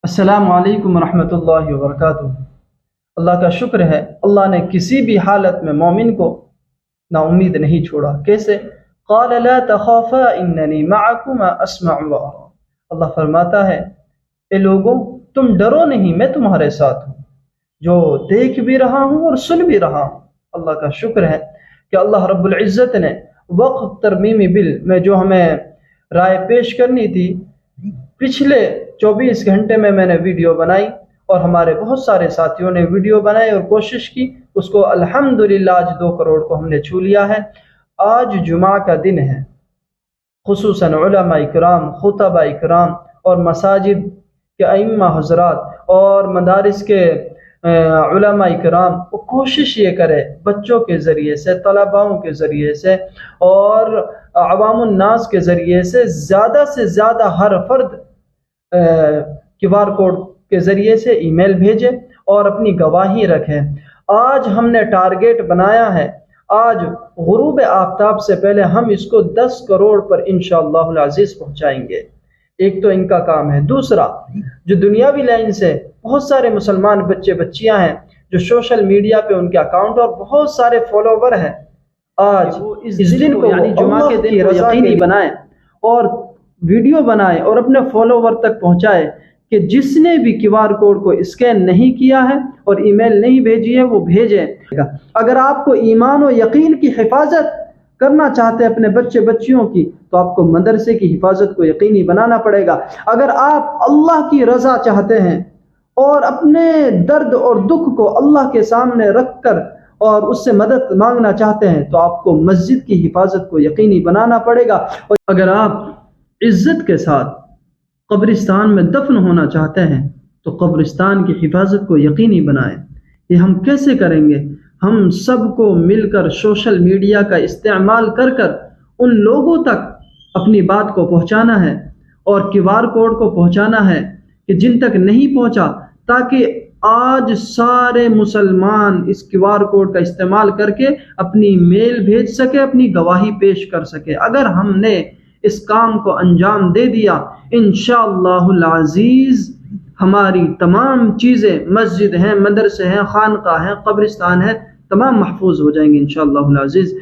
السلام علیکم ورحمۃ اللہ وبرکاتہ۔ اللہ کا شکر ہے، اللہ نے کسی بھی حالت میں مومن کو نا امید نہیں چھوڑا۔ کیسے؟ قال لا تخافا اننی معکما اسمع وارا۔ اللہ فرماتا ہے اے لوگوں تم ڈرو نہیں، میں تمہارے ساتھ ہوں، جو دیکھ بھی رہا ہوں اور سن بھی رہا ہوں۔ اللہ کا شکر ہے کہ اللہ رب العزت نے وقف ترمیمی بل میں جو ہمیں رائے پیش کرنی تھی، پچھلے 24 گھنٹے میں نے ویڈیو بنائی اور ہمارے بہت سارے ساتھیوں نے ویڈیو بنائی اور کوشش کی، اس کو الحمدللہ آج 2 کروڑ کو ہم نے چھو لیا ہے۔ آج جمعہ کا دن ہے، خصوصاً علماء اکرام، خطباء اکرام اور مساجد کے ائمہ حضرات اور مدارس کے علماء اکرام وہ کوشش یہ کرے بچوں کے ذریعے سے، طلباؤں کے ذریعے سے اور عوام الناس کے ذریعے سے زیادہ ہر فرد QR کوڈ کے ذریعے سے ای میل بھیجے اور اپنی گواہی رکھے۔ آج ہم نے ٹارگیٹ بنایا ہے، آج غروب آفتاب سے پہلے ہم اس کو 10 کروڑ پر انشاءاللہ العزیز پہنچائیں گے۔ ایک تو ان کا کام ہے، دوسرا جو دنیاوی لائن سے بہت سارے مسلمان بچے بچیاں ہیں جو سوشل میڈیا پہ ان کے اکاؤنٹ اور بہت سارے فالوور ہیں، آج اس دن کو یعنی جمعہ کے دن کو یقینی بنائیں اور ویڈیو بنائے اور اپنے فالوور تک پہنچائے کہ جس نے بھی QR کوڈ کو اسکین نہیں کیا ہے اور ای میل نہیں بھیجی ہے وہ بھیجے۔ اگر آپ کو ایمان و یقین کی حفاظت کرنا چاہتے ہیں اپنے بچے بچیوں کی، تو آپ کو مدرسے کی حفاظت کو یقینی بنانا پڑے گا۔ اگر آپ اللہ کی رضا چاہتے ہیں اور اپنے درد اور دکھ کو اللہ کے سامنے رکھ کر اور اس سے مدد مانگنا چاہتے ہیں تو آپ کو مسجد کی حفاظت کو یقینی بنانا پڑے گا۔ اور اگر آپ عزت کے ساتھ قبرستان میں دفن ہونا چاہتے ہیں تو قبرستان کی حفاظت کو یقینی بنائیں۔ یہ ہم کیسے کریں گے؟ ہم سب کو مل کر سوشل میڈیا کا استعمال کر ان لوگوں تک اپنی بات کو پہنچانا ہے اور QR کوڈ کو پہنچانا ہے کہ جن تک نہیں پہنچا، تاکہ آج سارے مسلمان اس QR کوڈ کا استعمال کر کے اپنی میل بھیج سکے، اپنی گواہی پیش کر سکے۔ اگر ہم نے اس کام کو انجام دے دیا، انشاءاللہ العزیز ہماری تمام چیزیں، مسجد ہیں، مدرسے ہیں، خانقاہ ہیں، قبرستان ہیں، تمام محفوظ ہو جائیں گے انشاءاللہ العزیز۔